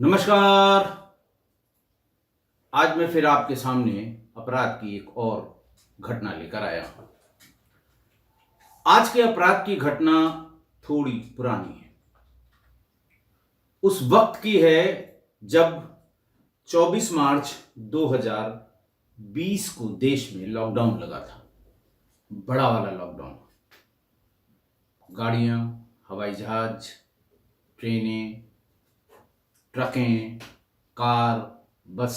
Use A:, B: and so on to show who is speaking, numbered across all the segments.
A: नमस्कार। आज मैं फिर आपके सामने अपराध की एक और घटना लेकर आया हूं। आज के अपराध की घटना थोड़ी पुरानी है। उस वक्त की है जब 24 मार्च 2020 को देश में लॉकडाउन लगा था। बड़ा वाला लॉकडाउन। गाड़ियां, हवाई जहाज, ट्रेनें, ट्रकें, कार, बस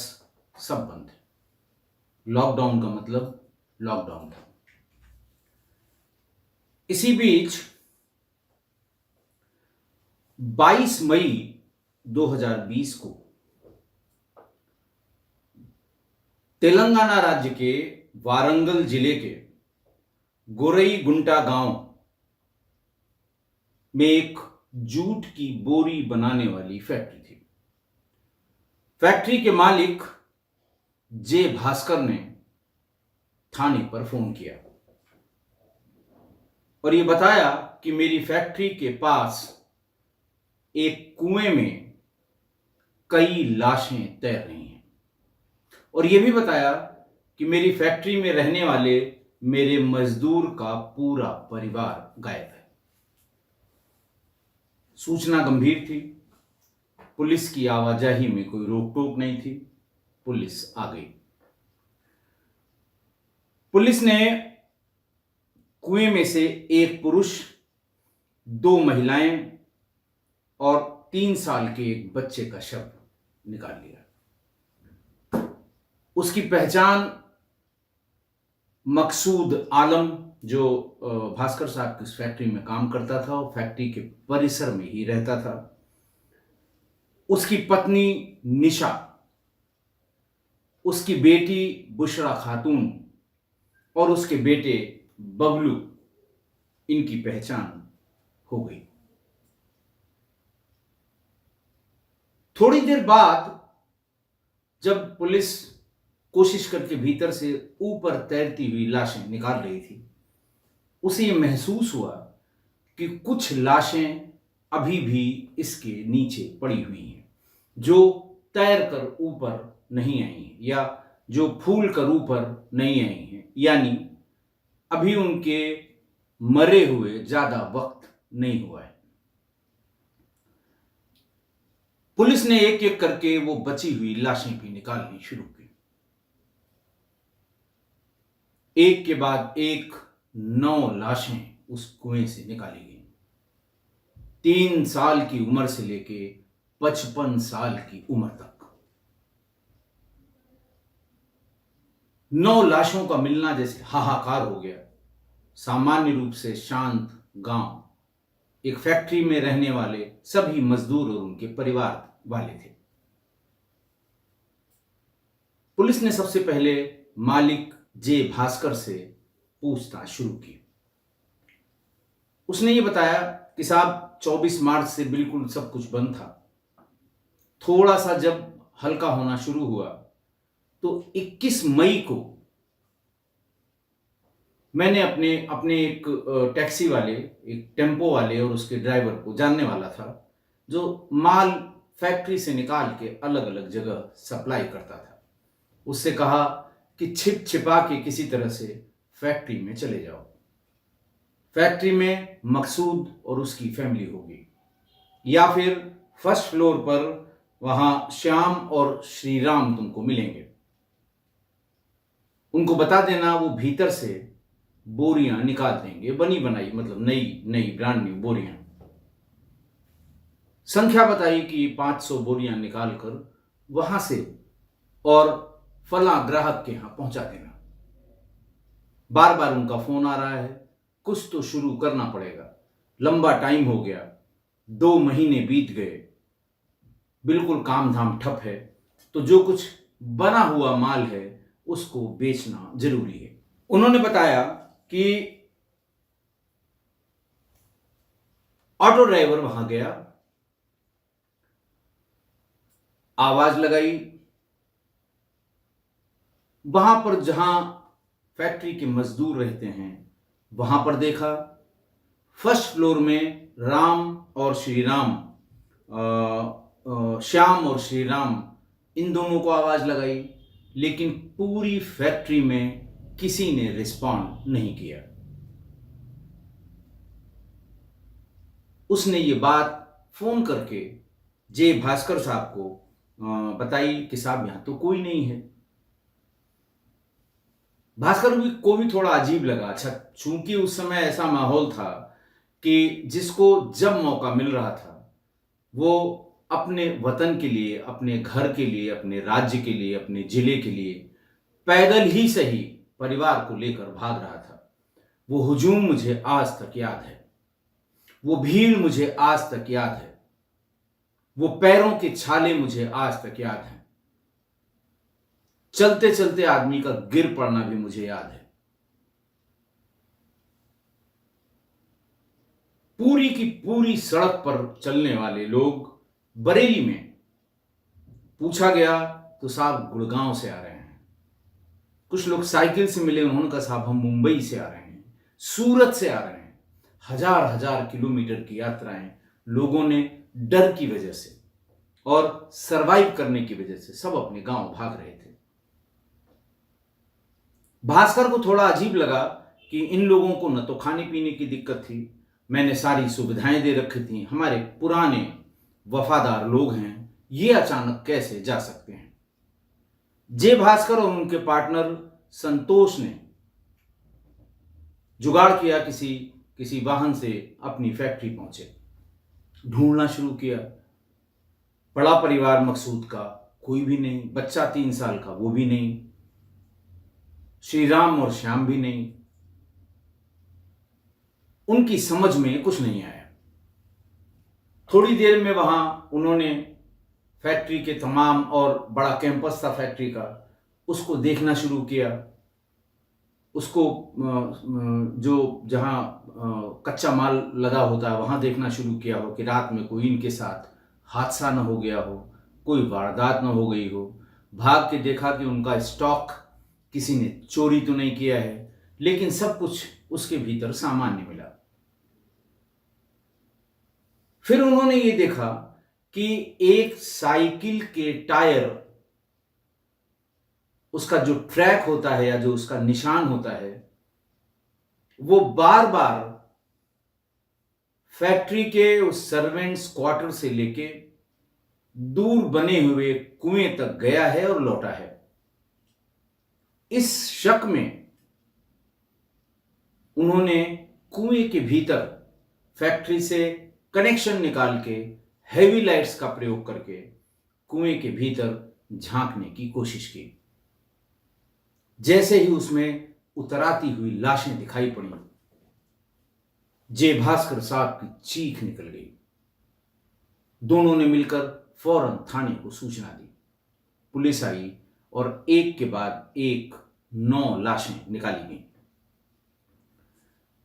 A: सब बंद है। लॉकडाउन का मतलब लॉकडाउन था। इसी बीच 22 मई 2020 को तेलंगाना राज्य के वारंगल जिले के गोरईगुंटा गांव में एक जूट की बोरी बनाने वाली फैक्ट्री थी। फैक्ट्री के मालिक जे भास्कर ने थाने पर फोन किया और यह बताया कि मेरी फैक्ट्री के पास एक कुएं में कई लाशें तैर रही हैं और यह भी बताया कि मेरी फैक्ट्री में रहने वाले मेरे मजदूर का पूरा परिवार गायब है। सूचना गंभीर थी। पुलिस की आवाजाही में कोई रोक टोक नहीं थी। पुलिस आ गई। पुलिस ने कुएं में से एक पुरुष, 2 महिलाएं और 3 साल के एक बच्चे का शव निकाल लिया। उसकी पहचान मकसूद आलम, जो भास्कर साहब की फैक्ट्री में काम करता था और फैक्ट्री के परिसर में ही रहता था, उसकी पत्नी निशा, उसकी बेटी बुशरा खातून और उसके बेटे बबलू, इनकी पहचान हो गई। थोड़ी देर बाद जब पुलिस कोशिश करके भीतर से ऊपर तैरती हुई लाशें निकाल रही थी, उसे यह महसूस हुआ कि कुछ लाशें अभी भी इसके नीचे पड़ी हुई हैं, जो तैर कर ऊपर नहीं आई हैं या जो फूल कर ऊपर नहीं आई हैं, यानी अभी उनके मरे हुए ज्यादा वक्त नहीं हुआ है। पुलिस ने एक एक करके वो बची हुई लाशें भी निकालनी शुरू की। एक के बाद एक 9 लाशें उस कुएं से निकाली गई। 3 साल की उम्र से लेके 55 साल की उम्र तक 9 लाशों का मिलना जैसे हाहाकार हो गया। सामान्य रूप से शांत गांव, एक फैक्ट्री में रहने वाले सभी मजदूर और उनके परिवार वाले थे। पुलिस ने सबसे पहले मालिक जे भास्कर से पूछताछ शुरू की। उसने ये बताया कि साहब 24 मार्च से बिल्कुल सब कुछ बंद था। थोड़ा सा जब हल्का होना शुरू हुआ तो 21 मई को मैंने अपने एक टैक्सी वाले, एक टेम्पो वाले और उसके ड्राइवर को जानने वाला था, जो माल फैक्ट्री से निकाल के अलग अलग जगह सप्लाई करता था। उससे कहा कि छिप छिपा के किसी तरह से फैक्ट्री में चले जाओ। फैक्ट्री में मकसूद और उसकी फैमिली होगी, या फिर फर्स्ट फ्लोर पर वहां श्याम और श्रीराम तुमको मिलेंगे। उनको बता देना वो भीतर से बोरियां निकाल देंगे, बनी बनाई, मतलब नई ब्रांड न्यू बोरियां। संख्या बताई कि 500 बोरियां निकालकर वहां से और फला ग्राहक के यहां पहुंचा देना। बार बार उनका फोन आ रहा है, कुछ तो शुरू करना पड़ेगा। लंबा टाइम हो गया, 2 महीने बीत गए, बिल्कुल काम धाम ठप है, तो जो कुछ बना हुआ माल है उसको बेचना जरूरी है। उन्होंने बताया कि ऑटो ड्राइवर वहां गया, आवाज लगाई। वहां पर जहां फैक्ट्री के मजदूर रहते हैं वहां पर देखा। फर्स्ट फ्लोर में राम और श्रीराम श्याम और श्री राम, इन दोनों को आवाज लगाई, लेकिन पूरी फैक्ट्री में किसी ने रिस्पॉन्ड नहीं किया। उसने ये बात फोन करके जे भास्कर साहब को बताई कि साहब यहां तो कोई नहीं है। भास्कर को भी थोड़ा अजीब लगा। अच्छा, चूंकि उस समय ऐसा माहौल था कि जिसको जब मौका मिल रहा था वो अपने वतन के लिए, अपने घर के लिए, अपने राज्य के लिए, अपने जिले के लिए पैदल ही सही परिवार को लेकर भाग रहा था। वो हुजूम मुझे आज तक याद है, वो भीड़ मुझे आज तक याद है, वो पैरों के छाले मुझे आज तक याद है, चलते चलते आदमी का गिर पड़ना भी मुझे याद है। पूरी की पूरी सड़क पर चलने वाले लोग बरेली में, पूछा गया तो साहब गुड़गांव से आ रहे हैं। कुछ लोग साइकिल से मिले, उन्होंने कहा साहब हम मुंबई से आ रहे हैं, सूरत से आ रहे हैं। हजार हजार किलोमीटर की यात्राएं लोगों ने डर की वजह से और सरवाइव करने की वजह से सब अपने गांव भाग रहे थे। भास्कर को थोड़ा अजीब लगा कि इन लोगों को न तो खाने पीने की दिक्कत थी, मैंने सारी सुविधाएं दे रखी थी, हमारे पुराने वफादार लोग हैं, ये अचानक कैसे जा सकते हैं। जे भास्कर और उनके पार्टनर संतोष ने जुगाड़ किया, किसी वाहन से अपनी फैक्ट्री पहुंचे, ढूंढना शुरू किया। बड़ा परिवार मकसूद का कोई भी नहीं, बच्चा 3 साल का वो भी नहीं, श्री राम और श्याम भी नहीं। उनकी समझ में कुछ नहीं आया। थोड़ी देर में वहां उन्होंने फैक्ट्री के तमाम, और बड़ा कैंपस था फैक्ट्री का, उसको देखना शुरू किया। उसको जो जहां कच्चा माल लगा होता है वहां देखना शुरू किया हो कि रात में कोई इनके साथ हादसा न हो गया हो, कोई वारदात न हो गई हो। भाग के देखा कि उनका स्टॉक किसी ने चोरी तो नहीं किया है, लेकिन सब कुछ उसके भीतर सामान्य मिला। फिर उन्होंने ये देखा कि एक साइकिल के टायर, उसका जो ट्रैक होता है या जो उसका निशान होता है, वो बार बार फैक्ट्री के उस सर्वेंट्स क्वार्टर से लेके दूर बने हुए कुएं तक गया है और लौटा है। इस शक में उन्होंने कुएं के भीतर फैक्ट्री से कनेक्शन निकाल के हेवी लाइट्स का प्रयोग करके कुएं के भीतर झांकने की कोशिश की। जैसे ही उसमें उतराती हुई लाशें दिखाई पड़ी, जे भास्कर साहब की चीख निकल गई। दोनों ने मिलकर फौरन थाने को सूचना दी। पुलिस आई और एक के बाद एक 9 लाशें निकाली गईं।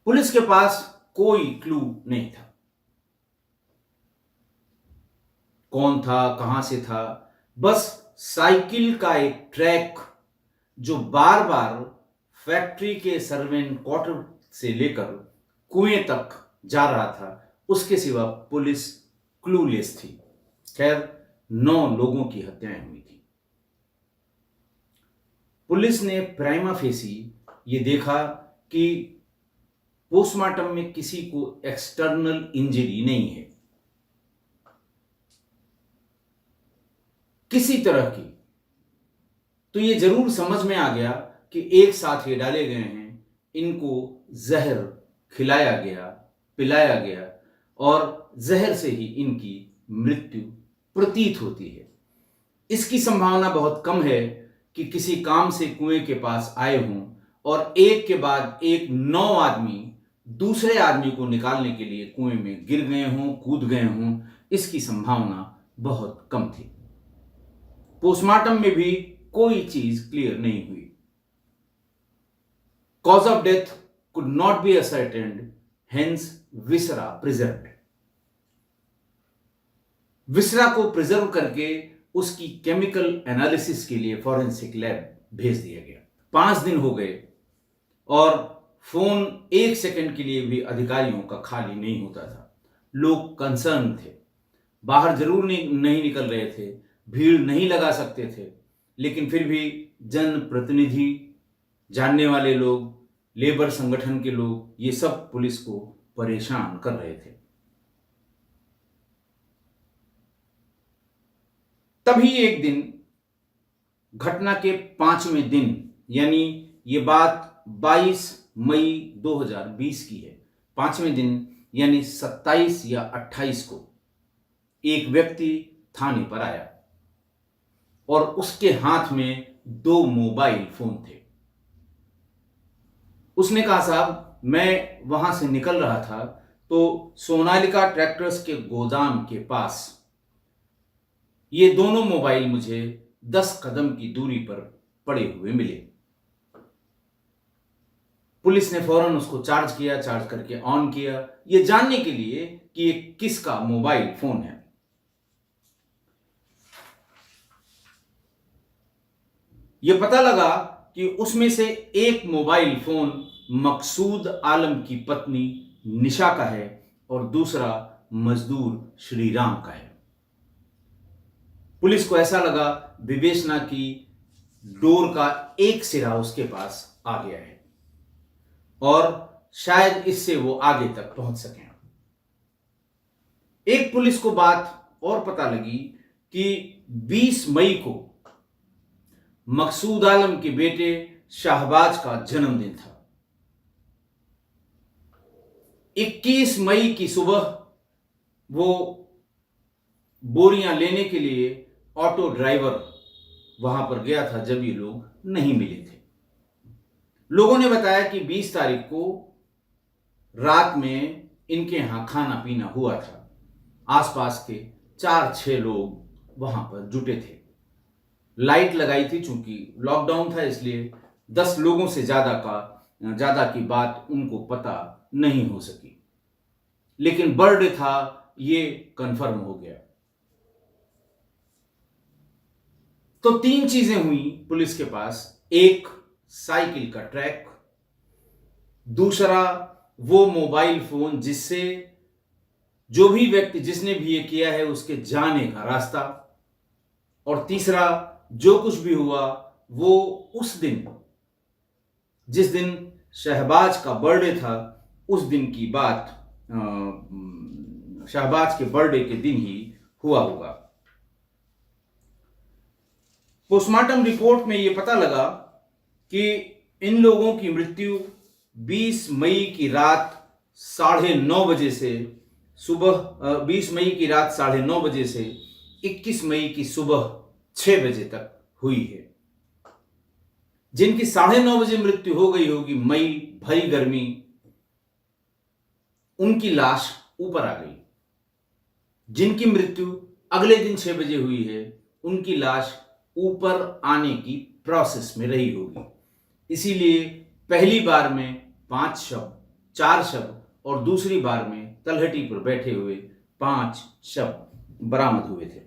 A: पुलिस के पास कोई क्लू नहीं था, कौन था, कहां से था। बस साइकिल का एक ट्रैक जो बार बार फैक्ट्री के सर्वेंट क्वार्टर से लेकर कुएं तक जा रहा था, उसके सिवा पुलिस क्लूलेस थी। खैर, 9 लोगों की हत्याएं हुई थी। पुलिस ने प्राइमा फेसी ये देखा कि पोस्टमार्टम में किसी को एक्सटर्नल इंजरी नहीं है किसी तरह की। तो ये जरूर समझ में आ गया कि एक साथ ये डाले गए हैं, इनको जहर खिलाया गया, पिलाया गया और जहर से ही इनकी मृत्यु प्रतीत होती है। इसकी संभावना बहुत कम है कि किसी काम से कुएं के पास आए हों और एक के बाद एक 9 आदमी दूसरे आदमी को निकालने के लिए कुएं में गिर गए हों, कूद गए हों। इसकी संभावना बहुत कम थी। पोस्टमार्टम में भी कोई चीज क्लियर नहीं हुई। Cause of death could not be ascertained, hence viscera preserved. Viscera को प्रिजर्व करके उसकी केमिकल एनालिसिस के लिए फॉरेंसिक लैब भेज दिया गया। 5 दिन हो गए और फोन 1 सेकंड के लिए भी अधिकारियों का खाली नहीं होता था। लोग कंसर्न थे। बाहर जरूर नहीं निकल रहे थे, भीड़ नहीं लगा सकते थे, लेकिन फिर भी जनप्रतिनिधि, जानने वाले लोग, लेबर संगठन के लोग, ये सब पुलिस को परेशान कर रहे थे। तभी एक दिन, घटना के 5वें दिन, यानी ये बात 22 मई 2020 की है, 5वें दिन यानी 27 या 28 को एक व्यक्ति थाने पर आया और उसके हाथ में 2 मोबाइल फोन थे। उसने कहा, साहब मैं वहां से निकल रहा था तो सोनालिका ट्रैक्टर्स के गोदाम के पास ये दोनों मोबाइल मुझे 10 कदम की दूरी पर पड़े हुए मिले। पुलिस ने फौरन उसको चार्ज किया, चार्ज करके ऑन किया, ये जानने के लिए कि ये किसका मोबाइल फोन है। यह पता लगा कि उसमें से एक मोबाइल फोन मकसूद आलम की पत्नी निशा का है और दूसरा मजदूर श्रीराम का है। पुलिस को ऐसा लगा विवेचना की डोर का एक सिरा उसके पास आ गया है और शायद इससे वो आगे तक पहुंच सके। एक पुलिस को बात और पता लगी कि 20 मई को मकसूद आलम के बेटे शाहबाज का जन्मदिन था। 21 मई की सुबह वो बोरियां लेने के लिए ऑटो ड्राइवर वहां पर गया था जब ये लोग नहीं मिले थे। लोगों ने बताया कि 20 तारीख को रात में इनके यहां खाना पीना हुआ था। आसपास के 4-6 लोग वहां पर जुटे थे। लाइट लगाई थी, चूंकि लॉकडाउन था इसलिए 10 लोगों से ज्यादा की बात उनको पता नहीं हो सकी, लेकिन बर्थडे था ये कंफर्म हो गया। तो 3 चीजें हुई पुलिस के पास। एक, साइकिल का ट्रैक, दूसरा वो मोबाइल फोन जिससे जो भी व्यक्ति जिसने भी ये किया है उसके जाने का रास्ता, और तीसरा जो कुछ भी हुआ वो उस दिन जिस दिन शहबाज का बर्थडे था उस दिन की बात, शहबाज के बर्थडे के दिन ही हुआ होगा। पोस्टमार्टम रिपोर्ट में यह पता लगा कि इन लोगों की मृत्यु 20 मई की रात 9:30 बजे से सुबह 20 मई की रात 9:30 बजे से 21 मई की सुबह 6 बजे तक हुई है। जिनकी 9:30 बजे मृत्यु हो गई होगी, मई भरी गर्मी, उनकी लाश ऊपर आ गई। जिनकी मृत्यु अगले दिन 6 बजे हुई है, उनकी लाश ऊपर आने की प्रोसेस में रही होगी। इसीलिए पहली बार में 5 शव, 4 शव और दूसरी बार में तलहटी पर बैठे हुए 5 शव बरामद हुए थे।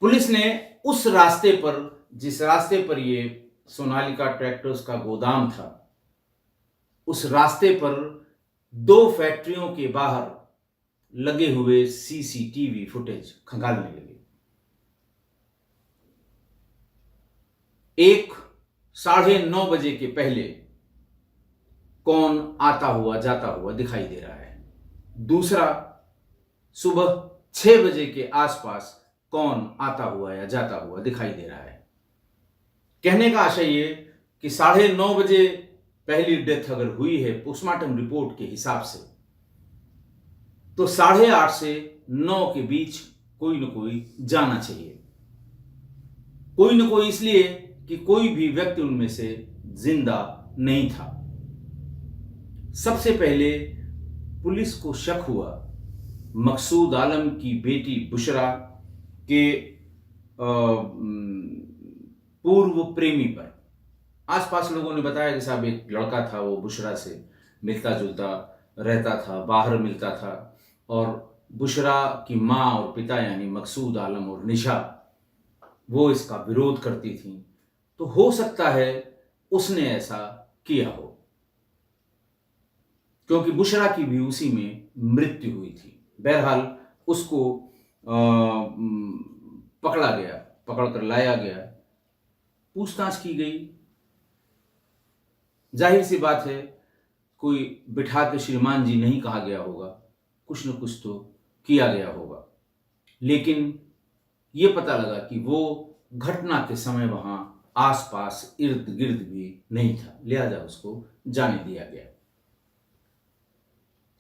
A: पुलिस ने उस रास्ते पर, जिस रास्ते पर ये सोनालिका ट्रैक्टर्स का गोदाम था, उस रास्ते पर 2 फैक्ट्रियों के बाहर लगे हुए सीसीटीवी फुटेज खंगालने लगे। एक, 9:30 बजे के पहले कौन आता हुआ जाता हुआ दिखाई दे रहा है। दूसरा, सुबह 6 बजे के आसपास कौन आता हुआ या जाता हुआ दिखाई दे रहा है। कहने का आशय ये कि 9:30 बजे पहली डेथ अगर हुई है पोस्टमार्टम रिपोर्ट के हिसाब से, तो 8:30 से 9 के बीच कोई न कोई जाना चाहिए। कोई न कोई इसलिए कि कोई भी व्यक्ति उनमें से जिंदा नहीं था। सबसे पहले पुलिस को शक हुआ मकसूद आलम की बेटी बुशरा के पूर्व प्रेमी पर। आसपास लोगों ने बताया कि साहब एक लड़का था, वो बुशरा से मिलता जुलता रहता था, बाहर मिलता था, और बुशरा की माँ और पिता यानी मकसूद आलम और निशा वो इसका विरोध करती थी, तो हो सकता है उसने ऐसा किया हो। क्योंकि बुशरा की भी उसी में मृत्यु हुई थी। बहरहाल उसको पकड़ा गया, पकड़ कर लाया गया, पूछताछ की गई। जाहिर सी बात है, कोई बिठा के श्रीमान जी नहीं कहा गया होगा, कुछ न कुछ तो किया गया होगा। लेकिन ये पता लगा कि वो घटना के समय वहां आसपास इर्द गिर्द भी नहीं था, लिहाजा उसको जाने दिया गया।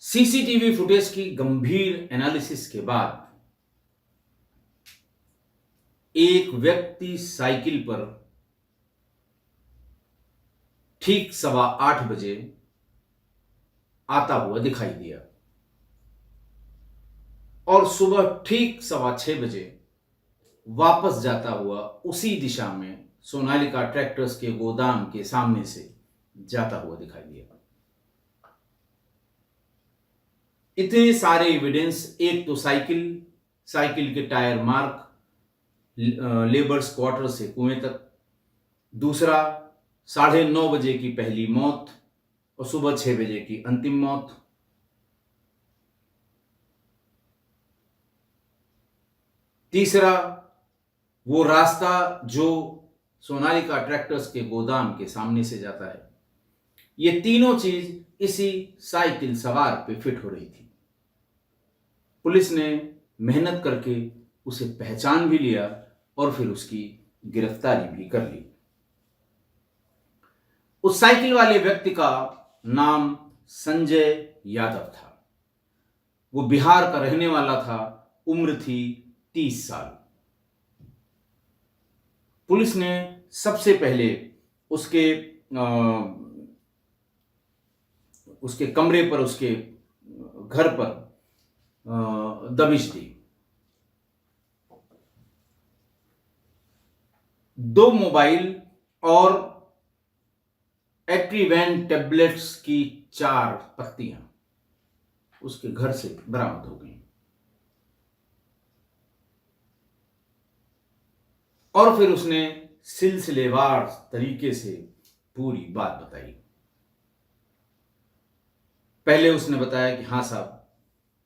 A: सीसीटीवी फुटेज की गंभीर एनालिसिस के बाद एक व्यक्ति साइकिल पर ठीक 8:15 बजे आता हुआ दिखाई दिया और सुबह ठीक 6:15 बजे वापस जाता हुआ उसी दिशा में सोनालिका ट्रैक्टर्स के गोदाम के सामने से जाता हुआ दिखाई दिया। इतने सारे एविडेंस, एक तो साइकिल के टायर मार्क लेबर्स क्वार्टर से कुएं तक, दूसरा 9:30 बजे की पहली मौत और सुबह 6 बजे की अंतिम मौत, तीसरा वो रास्ता जो सोनालिका ट्रैक्टर्स के गोदाम के सामने से जाता है। ये तीनों चीज इसी साइकिल सवार पे फिट हो रही थी। पुलिस ने मेहनत करके उसे पहचान भी लिया और फिर उसकी गिरफ्तारी भी कर ली। उस साइकिल वाले व्यक्ति का नाम संजय यादव था। वो बिहार का रहने वाला था, उम्र थी 30 साल। पुलिस ने सबसे पहले उसके कमरे पर, उसके घर पर दबिश दी। 2 मोबाइल और एट्रीवैन टेबलेट्स की 4 पत्तियां उसके घर से बरामद हो गई और फिर उसने सिलसिलेवार तरीके से पूरी बात बताई। पहले उसने बताया कि हाँ साहब,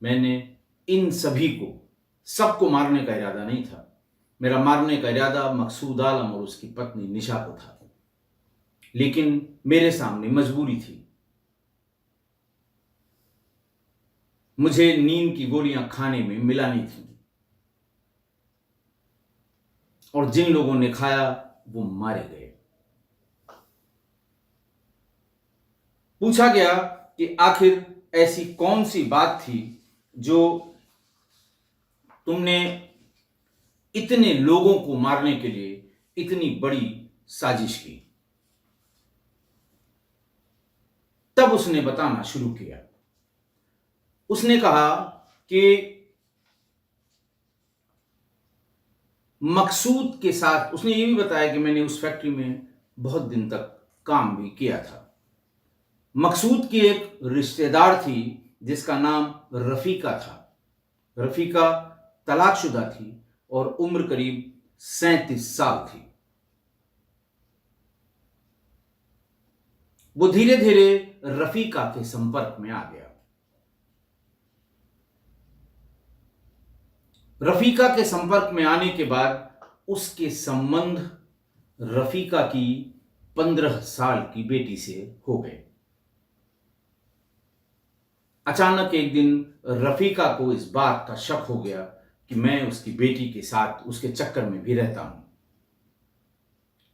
A: मैंने इन सभी को, सबको मारने का इरादा नहीं था। मेरा मारने का इरादा मकसूद आलम और उसकी पत्नी निशा को था, लेकिन मेरे सामने मजबूरी थी। मुझे नींद की गोलियां खाने में मिलानी थी और जिन लोगों ने खाया वो मारे गए। पूछा गया कि आखिर ऐसी कौन सी बात थी जो तुमने इतने लोगों को मारने के लिए इतनी बड़ी साजिश की। तब उसने बताना शुरू किया। उसने कहा कि मकसूद के साथ, उसने ये भी बताया कि मैंने उस फैक्ट्री में बहुत दिन तक काम भी किया था। मकसूद की एक रिश्तेदार थी जिसका नाम रफीका था। रफीका तलाकशुदा थी और उम्र करीब 37 साल थी। वो धीरे धीरे रफीका के संपर्क में आ गया। रफीका के संपर्क में आने के बाद उसके संबंध रफीका की 15 साल की बेटी से हो गए। अचानक एक दिन रफीका को इस बात का शक हो गया कि मैं उसकी बेटी के साथ उसके चक्कर में भी रहता हूं।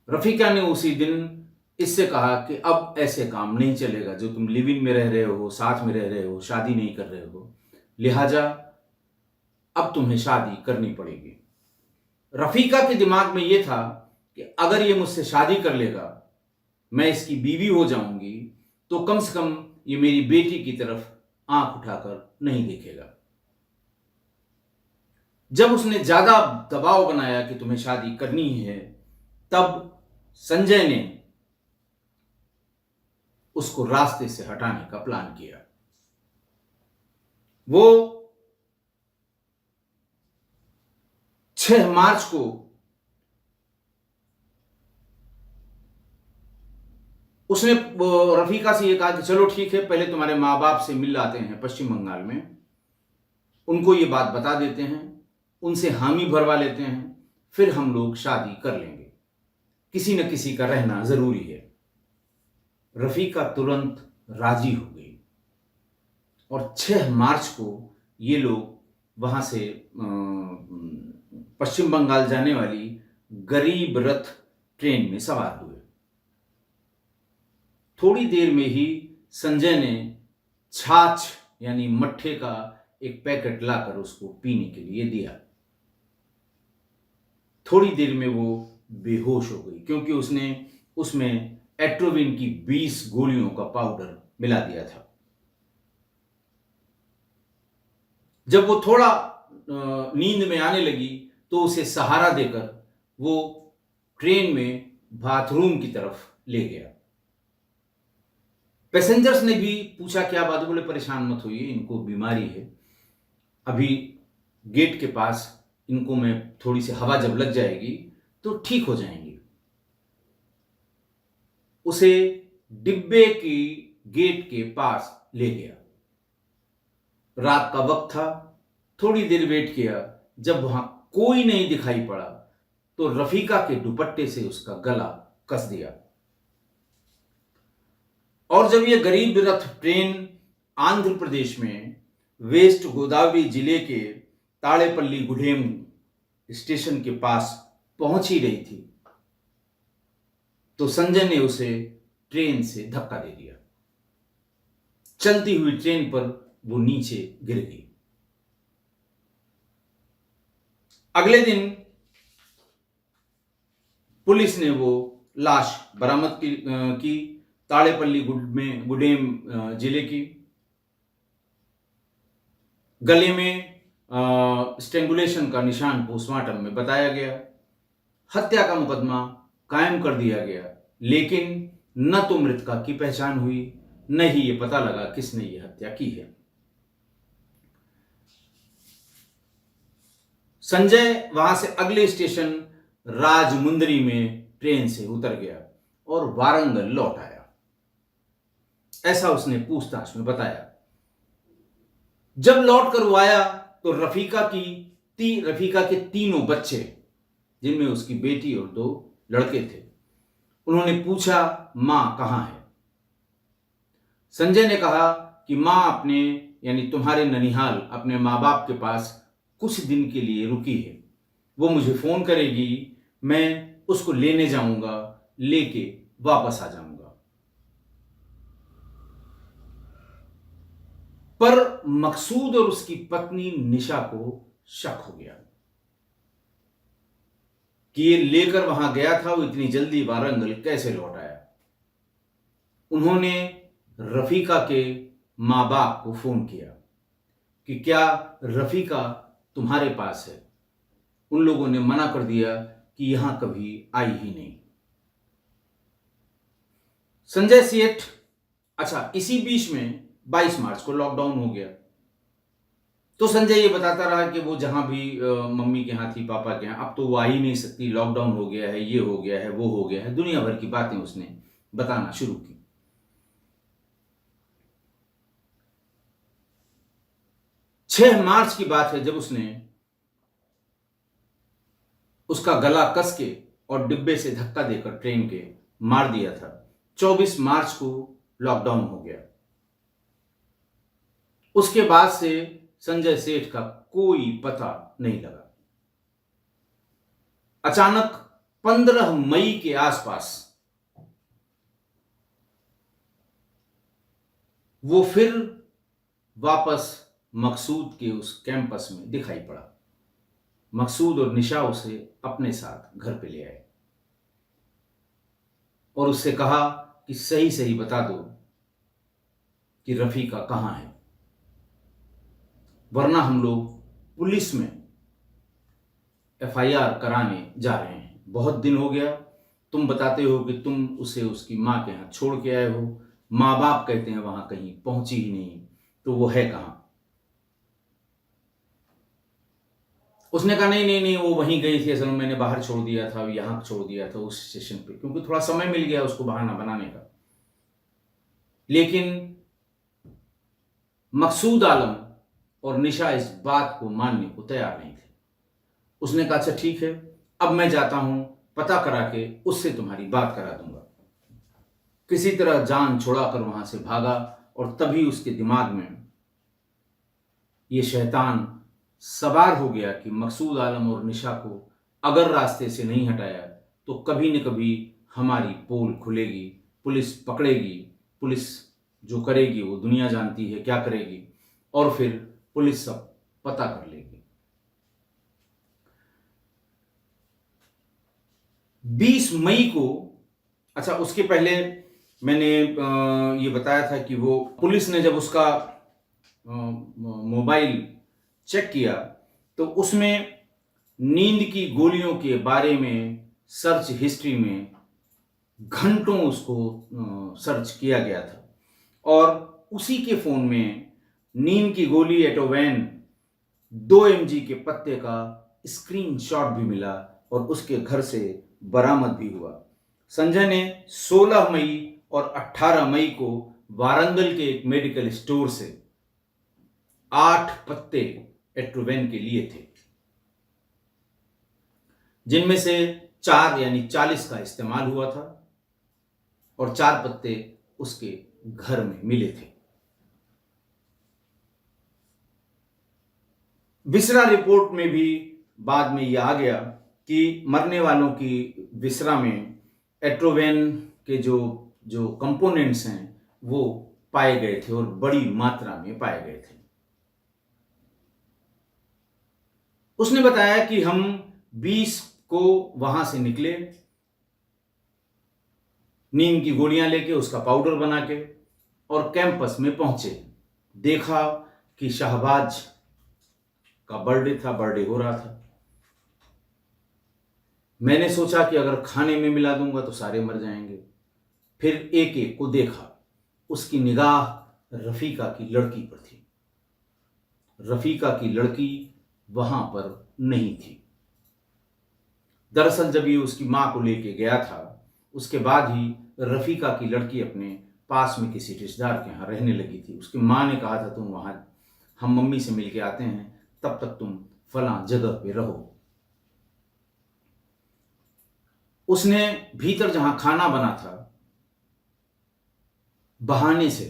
A: रफीका ने उसी दिन इससे कहा कि अब ऐसे काम नहीं चलेगा, जो तुम लिव इन में रह रहे हो, साथ में रह रहे हो, शादी नहीं कर रहे हो, लिहाजा अब तुम्हें शादी करनी पड़ेगी। रफीका के दिमाग में यह था कि अगर ये मुझसे शादी कर लेगा, मैं इसकी बीवी हो जाऊंगी, तो कम से कम ये मेरी बेटी की तरफ आंख उठाकर नहीं देखेगा। जब उसने ज्यादा दबाव बनाया कि तुम्हें शादी करनी है, तब संजय ने उसको रास्ते से हटाने का प्लान किया। वो 6 मार्च को उसने रफीका से ये कहा कि चलो ठीक है, पहले तुम्हारे माँ बाप से मिल आते हैं पश्चिम बंगाल में, उनको ये बात बता देते हैं, उनसे हामी भरवा लेते हैं, फिर हम लोग शादी कर लेंगे, किसी न किसी का रहना जरूरी है। रफीका तुरंत राजी हो गई और 6 मार्च को ये लोग वहां से पश्चिम बंगाल जाने वाली गरीब रथ ट्रेन में सवार हुए। थोड़ी देर में ही संजय ने छाछ यानी मट्ठे का एक पैकेट लाकर उसको पीने के लिए दिया। थोड़ी देर में वो बेहोश हो गई क्योंकि उसने उसमें एट्रोविन की 20 गोलियों का पाउडर मिला दिया था। जब वो थोड़ा नींद में आने लगी तो उसे सहारा देकर वो ट्रेन में बाथरूम की तरफ ले गया। पैसेंजर्स ने भी पूछा क्या बात है, बोले परेशान मत होइए, इनको बीमारी है, अभी गेट के पास इनको मैं थोड़ी सी हवा जब लग जाएगी तो ठीक हो जाएंगी। उसे डिब्बे की गेट के पास ले गया। रात का वक्त था, थोड़ी देर वेट किया, जब वहां कोई नहीं दिखाई पड़ा तो रफीका के दुपट्टे से उसका गला कस दिया। और जब यह गरीब रथ ट्रेन आंध्र प्रदेश में वेस्ट गोदावरी जिले के ताड़ेपल्ली गुडेम स्टेशन के पास पहुंच ही रही थी तो संजय ने उसे ट्रेन से धक्का दे दिया। चलती हुई ट्रेन पर वो नीचे गिर गई। अगले दिन पुलिस ने वो लाश बरामद की ताड़ेपल्ली गुडेम जिले की। गले में स्ट्रेंगुलेशन का निशान पोस्टमार्टम में बताया गया। हत्या का मुकदमा कायम कर दिया गया, लेकिन न तो मृतका की पहचान हुई, न ही ये पता लगा किसने ये हत्या की है। संजय वहां से अगले स्टेशन राजमुंदरी में ट्रेन से उतर गया और वारंगल लौट आया, ऐसा उसने पूछताछ में बताया। जब लौट कर वो आया तो रफीका के तीनों बच्चे, जिनमें उसकी बेटी और 2 लड़के थे, उन्होंने पूछा मां कहां है। संजय ने कहा कि मां अपने यानी तुम्हारे ननिहाल अपने मां बाप के पास कुछ दिन के लिए रुकी है, वो मुझे फोन करेगी, मैं उसको लेने जाऊंगा, लेके वापस आ जाऊंगा। पर मकसूद और उसकी पत्नी निशा को शक हो गया कि ये लेकर वहां गया था, वो इतनी जल्दी वारंगल कैसे लौट आया। उन्होंने रफीका के मां बाप को फोन किया कि क्या रफीका तुम्हारे पास है। उन लोगों ने मना कर दिया कि यहां कभी आई ही नहीं। संजय सेठ, अच्छा इसी बीच में 22 मार्च को लॉकडाउन हो गया तो संजय ये बताता रहा कि वो जहां भी मम्मी के यहाँ थी, पापा के यहाँ, अब तो वो आ ही नहीं सकती, लॉकडाउन हो गया है, ये हो गया है, वो हो गया है, दुनिया भर की बातें उसने बताना शुरू की। 6 मार्च की बात है जब उसने उसका गला कस के और डिब्बे से धक्का देकर ट्रेन के मार दिया था। 24 मार्च को लॉकडाउन हो गया। उसके बाद से संजय सेठ का कोई पता नहीं लगा। अचानक 15 मई के आसपास वो फिर वापस मकसूद के उस कैंपस में दिखाई पड़ा। मकसूद और निशा उसे अपने साथ घर पे ले आए और उससे कहा कि सही सही बता दो कि रफीका कहां है, वरना हम लोग पुलिस में FIR कराने जा रहे हैं। बहुत दिन हो गया, तुम बताते हो कि तुम उसे उसकी मां के यहाँ छोड़ के आए हो, माँ बाप कहते हैं वहां कहीं पहुंची ही नहीं, तो वो है कहां। उसने कहा नहीं नहीं नहीं, वो वहीं गई थी, असल में मैंने बाहर छोड़ दिया था, यहाँ छोड़ दिया था उस स्टेशन पे, क्योंकि थोड़ा समय मिल गया उसको बहाना बनाने का। लेकिन मकसूद आलम और निशा इस बात को मानने को तैयार नहीं थे। उसने कहा अच्छा ठीक है, अब मैं जाता हूं, पता करा के उससे तुम्हारी बात करा दूंगा। किसी तरह जान छुड़ाकर वहां से भागा और तभी उसके दिमाग में ये शैतान सवार हो गया कि मकसूद आलम और निशा को अगर रास्ते से नहीं हटाया तो कभी न कभी हमारी पोल खुलेगी, पुलिस पकड़ेगी, पुलिस जो करेगी वो दुनिया जानती है क्या करेगी, और फिर पुलिस सब पता कर लेगी। 20 मई को, अच्छा उसके पहले मैंने ये बताया था कि वो पुलिस ने जब उसका मोबाइल चेक किया तो उसमें नींद की गोलियों के बारे में सर्च हिस्ट्री में घंटों उसको सर्च किया गया था, और उसी के फोन में नींद की गोली एटोवेन 2 mg के पत्ते का स्क्रीनशॉट भी मिला और उसके घर से बरामद भी हुआ। संजय ने 16 मई और 18 मई को वारंगल के एक मेडिकल स्टोर से 8 पत्ते एट्रोवेन के लिए थे, जिनमें से 4 यानी 40 का इस्तेमाल हुआ था और 4 पत्ते उसके घर में मिले थे। विसरा रिपोर्ट में भी बाद में यह आ गया कि मरने वालों की विसरा में एट्रोवेन के जो कंपोनेंट्स हैं वो पाए गए थे और बड़ी मात्रा में पाए गए थे। उसने बताया कि हम 20 को वहां से निकले नींद की गोलियां लेके, उसका पाउडर बना के, और कैंपस में पहुंचे। देखा कि शाहबाज का बर्थडे था, बर्थडे हो रहा था। मैंने सोचा कि अगर खाने में मिला दूंगा तो सारे मर जाएंगे। फिर एक एक को देखा, उसकी निगाह रफीका की लड़की पर थी। रफीका की लड़की वहां पर नहीं थी। दरअसल जब ये उसकी मां को लेके गया था, उसके बाद ही रफीका की लड़की अपने पास में किसी रिश्तेदार के यहाँ रहने लगी थी। उसकी मां ने कहा था तुम वहां, हम मम्मी से मिलके आते हैं, तब तक तुम फलां जगह पे रहो। उसने भीतर जहां खाना बना था, बहाने से,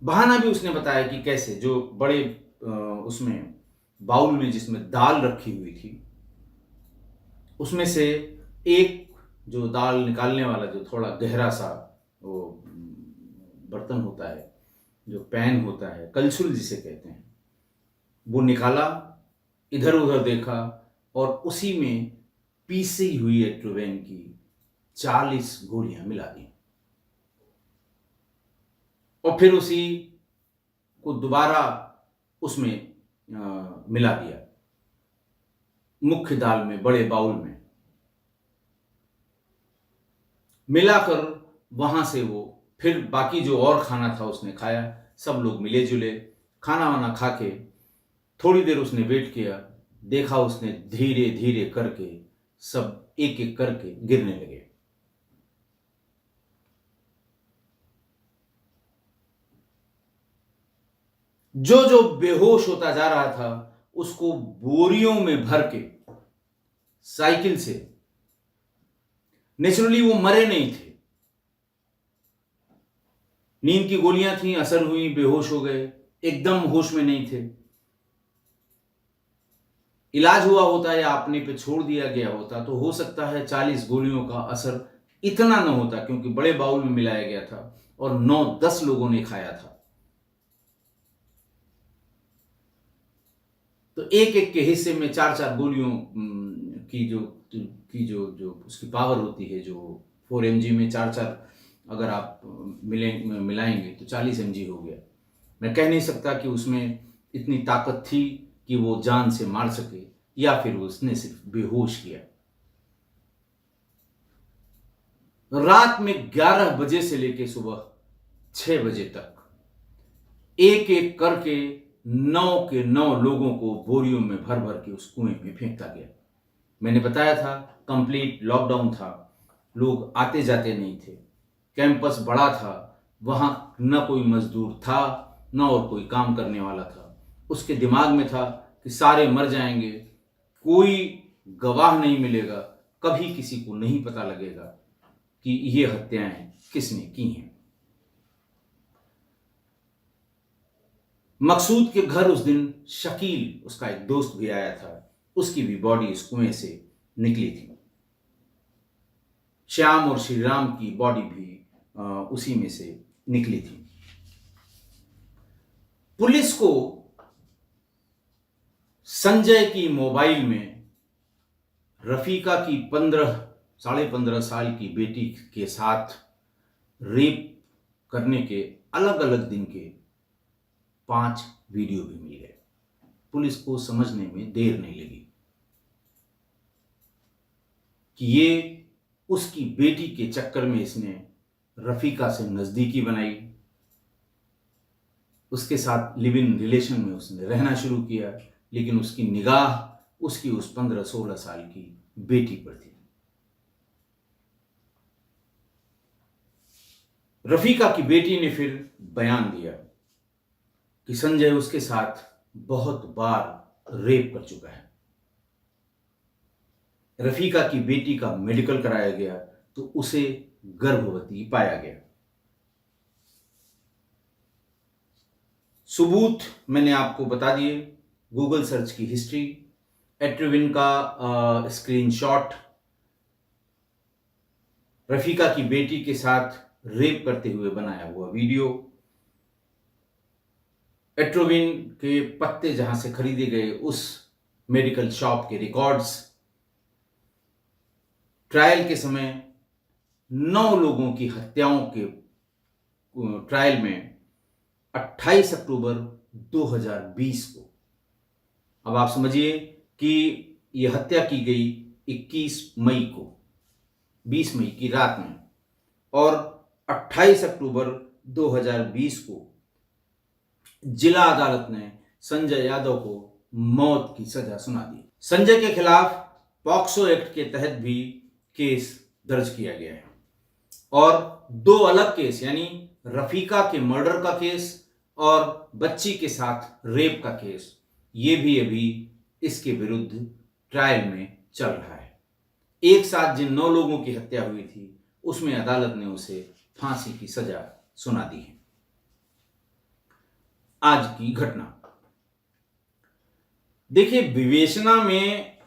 A: बहाना भी उसने बताया कि कैसे, जो बड़े उसमें बाउल में जिसमें दाल रखी हुई थी, उसमें से एक जो दाल निकालने वाला जो थोड़ा गहरा सा वो बर्तन होता है, जो पैन होता है, कलछुल जिसे कहते हैं, वो निकाला, इधर उधर देखा और उसी में पीसी हुई एट्रोवेन की 40 गोलियां मिला दी और फिर उसी को दोबारा उसमें मिला दिया, मुख्य दाल में, बड़े बाउल में मिलाकर वहां से वो फिर बाकी जो और खाना था उसने खाया। सब लोग मिले जुले खाना वाना खा के थोड़ी देर उसने वेट किया, देखा उसने धीरे धीरे करके सब एक एक करके गिरने लगे। जो जो बेहोश होता जा रहा था उसको बोरियों में भर के साइकिल से, नेचुरली वो मरे नहीं थे, नींद की गोलियां थी, असर हुई, बेहोश हो गए, एकदम होश में नहीं थे। इलाज हुआ होता या अपने पे छोड़ दिया गया होता तो हो सकता है 40 गोलियों का असर इतना न होता, क्योंकि बड़े बाउल में मिलाया गया था और 9-10 लोगों ने खाया था। तो एक एक के हिस्से में 4-4 गोलियों की जो उसकी पावर होती है, जो 4 mg में 4-4 अगर आप मिलाएंगे तो 40 mg हो गया। मैं कह नहीं सकता कि उसमें इतनी ताकत थी कि वो जान से मार सके, या फिर उसने सिर्फ बेहोश किया। रात में 11 बजे से लेकर सुबह 6 बजे तक एक एक करके 9 के 9 लोगों को बोरियों में भर भर के उस कुएं में फेंकता गया। मैंने बताया था कंप्लीट लॉकडाउन था, लोग आते जाते नहीं थे, कैंपस बड़ा था, वहां न कोई मजदूर था न और कोई काम करने वाला था। उसके दिमाग में था कि सारे मर जाएंगे, कोई गवाह नहीं मिलेगा, कभी किसी को नहीं पता लगेगा कि ये हत्याएं किसने की हैं। मकसूद के घर उस दिन शकील, उसका एक दोस्त भी आया था, उसकी भी बॉडी इस कुएं से निकली थी। श्याम और श्री राम की बॉडी भी उसी में से निकली थी। पुलिस को संजय की मोबाइल में रफीका की 15 साल की बेटी के साथ रेप करने के अलग अलग दिन के 5 वीडियो भी मिल गए। पुलिस को समझने में देर नहीं लगी कि ये उसकी बेटी के चक्कर में इसने रफीका से नजदीकी बनाई, उसके साथ लिव इन रिलेशन में उसने रहना शुरू किया, लेकिन उसकी निगाह उसकी उस 15-16 साल की बेटी पर थी। रफीका की बेटी ने फिर बयान दिया कि संजय उसके साथ बहुत बार रेप कर चुका है। रफीका की बेटी का मेडिकल कराया गया तो उसे गर्भवती पाया गया। सबूत मैंने आपको बता दिए, गूगल सर्च की हिस्ट्री, एट्रोविन का स्क्रीनशॉट, रफीका की बेटी के साथ रेप करते हुए बनाया हुआ वीडियो, एट्रोविन के पत्ते जहां से खरीदे गए उस मेडिकल शॉप के रिकॉर्ड्स, ट्रायल के समय 9 लोगों की हत्याओं के ट्रायल में 28 अक्टूबर 2020 को, अब आप समझिए कि यह हत्या की गई 21 मई को, 20 मई की रात में, और 28 अक्टूबर 2020 को जिला अदालत ने संजय यादव को मौत की सजा सुना दी। संजय के खिलाफ पॉक्सो एक्ट के तहत भी केस दर्ज किया गया है और 2 अलग केस, यानी रफीका के मर्डर का केस और बच्ची के साथ रेप का केस, ये भी अभी इसके विरुद्ध ट्रायल में चल रहा है। एक साथ जिन 9 लोगों की हत्या हुई थी उसमें अदालत ने उसे फांसी की सजा सुना दी है। आज की घटना देखिए, विवेचना में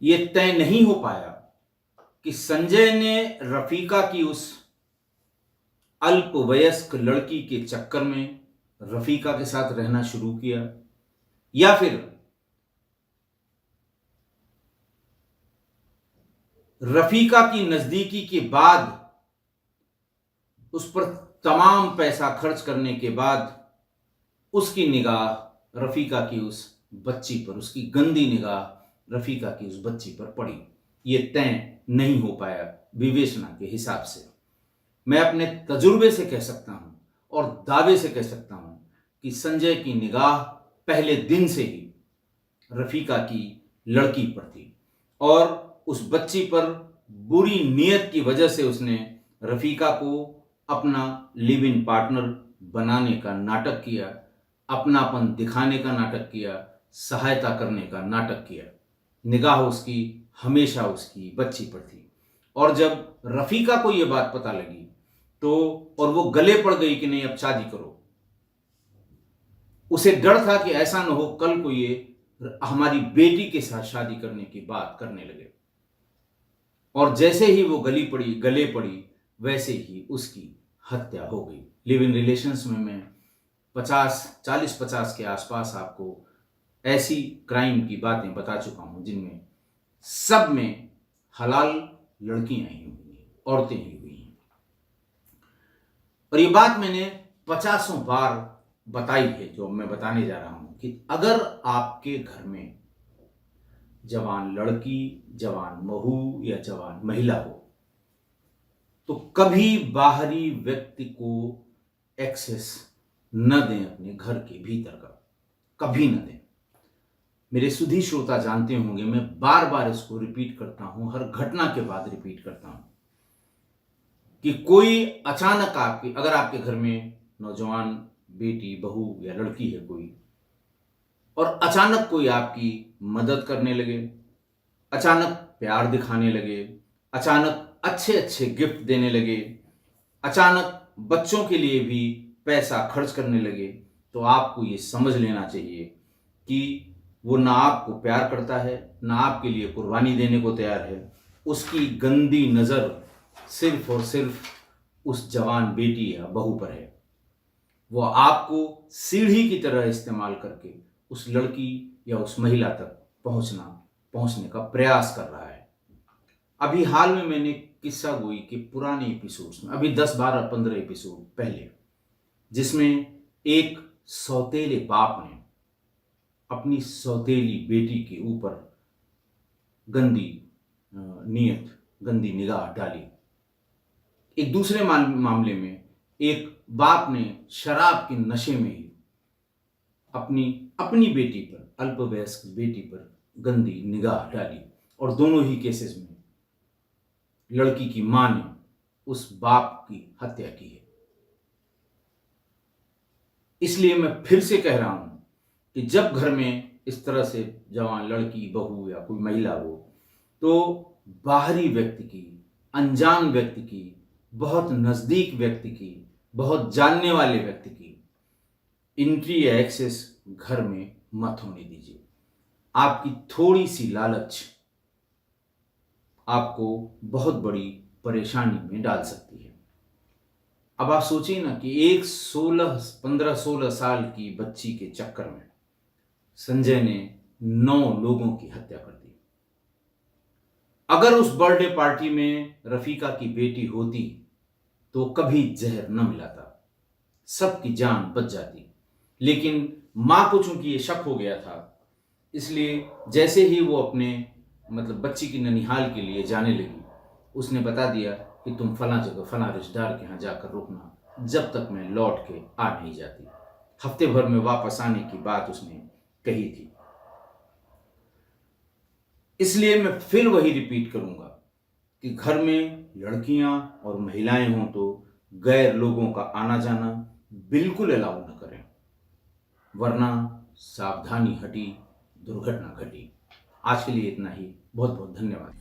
A: यह तय नहीं हो पाया कि संजय ने रफीका की उस अल्पवयस्क लड़की के चक्कर में रफीका के साथ रहना शुरू किया या फिर रफीका की नजदीकी के बाद उस पर तमाम पैसा खर्च करने के बाद उसकी निगाह रफीका की उस बच्ची पर, उसकी गंदी निगाह रफीका की उस बच्ची पर पड़ी। यह तय नहीं हो पाया विवेचना के हिसाब से। मैं अपने तजुर्बे से कह सकता हूं और दावे से कह सकता हूं कि संजय की निगाह पहले दिन से ही रफीका की लड़की पर थी और उस बच्ची पर बुरी नीयत की वजह से उसने रफीका को अपना लिव इन पार्टनर बनाने का नाटक किया, अपनापन दिखाने का नाटक किया, सहायता करने का नाटक किया। निगाह उसकी हमेशा उसकी बच्ची पर थी और जब रफीका को यह बात पता लगी तो और वो गले पड़ गई कि नहीं अब शादी करो, उसे डर था कि ऐसा न हो कल को ये हमारी बेटी के साथ शादी करने की बात करने लगे, और जैसे ही वो गले पड़ी वैसे ही उसकी हत्या हो गई। लिव इन रिलेशंस में मैं 40-50 के आसपास आपको ऐसी क्राइम की बातें बता चुका हूं जिनमें सब में हलाल लड़कियां ही हुई हैं, औरतें ही हुई हैं। और ये बात मैंने 50 बार बताई है जो मैं बताने जा रहा हूं कि अगर आपके घर में जवान लड़की, जवान बहू या जवान महिला हो तो कभी बाहरी व्यक्ति को एक्सेस न दें अपने घर के भीतर का, कभी न दें। मेरे सुधी श्रोता जानते होंगे, मैं बार बार इसको रिपीट करता हूं, हर घटना के बाद रिपीट करता हूं। कि कोई अचानक आपके, अगर आपके घर में नौजवान बेटी, बहू या लड़की है कोई, और अचानक कोई आपकी मदद करने लगे, अचानक प्यार दिखाने लगे, अचानक अच्छे अच्छे गिफ्ट देने लगे, अचानक बच्चों के लिए भी पैसा खर्च करने लगे, तो आपको ये समझ लेना चाहिए कि वो ना आपको प्यार करता है, ना आपके लिए कुर्बानी देने को तैयार है। उसकी गंदी नज़र सिर्फ और सिर्फ उस जवान बेटी या बहू पर है। वो आपको सीढ़ी की तरह इस्तेमाल करके उस लड़की या उस महिला तक पहुंचने का प्रयास कर रहा है। अभी हाल में मैंने किस्सा गोई के पुराने एपिसोड्स में, अभी 10, 12, 15 एपिसोड पहले, जिसमें एक सौतेले बाप ने अपनी सौतेली बेटी के ऊपर गंदी गंदी निगाह डाली। एक दूसरे मामले में एक बाप ने शराब के नशे में ही अपनी बेटी पर, अल्पवयस्क बेटी पर गंदी निगाह डाली, और दोनों ही केसेस में लड़की की मां ने उस बाप की हत्या की है। इसलिए मैं फिर से कह रहा हूं कि जब घर में इस तरह से जवान लड़की, बहू या कोई महिला हो, तो बाहरी व्यक्ति की, अनजान व्यक्ति की, बहुत नजदीक व्यक्ति की, बहुत जानने वाले व्यक्ति की एंट्री या एक्सेस घर में मत होने दीजिए। आपकी थोड़ी सी लालच आपको बहुत बड़ी परेशानी में डाल सकती है। अब आप सोचिए ना कि एक 15-16 साल की बच्ची के चक्कर में संजय ने 9 लोगों की हत्या कर दी। अगर उस बर्थडे पार्टी में रफीका की बेटी होती तो कभी जहर न मिलाता, सबकी जान बच जाती। लेकिन मां को चूंकि ये शक हो गया था, इसलिए जैसे ही वो अपने बच्ची की ननिहाल के लिए जाने लगी, उसने बता दिया कि तुम फलां जगह फलां रिश्तेदार के यहाँ जाकर रुकना, जब तक मैं लौट के आ नहीं जाती। हफ्ते भर में वापस आने की बात उसने कही थी। इसलिए मैं फिर वही रिपीट करूंगा कि घर में लड़कियां और महिलाएं हों तो गैर लोगों का आना जाना बिल्कुल अलाउ न करें, वरना सावधानी हटी दुर्घटना घटी। आज के लिए इतना ही। बहुत बहुत धन्यवाद।